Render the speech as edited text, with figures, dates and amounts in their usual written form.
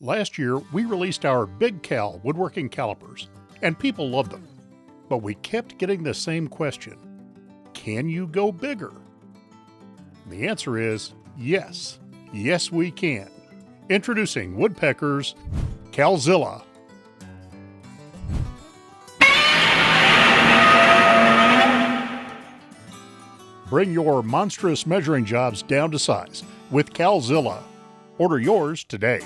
Last year, we released our BigCal Woodworking Calipers, and people loved them. But we kept getting the same question: can you go bigger? The answer is yes. Yes, we can. Introducing Woodpeckers Cal-Zilla. Bring your monstrous measuring jobs down to size with Cal-Zilla. Order yours today.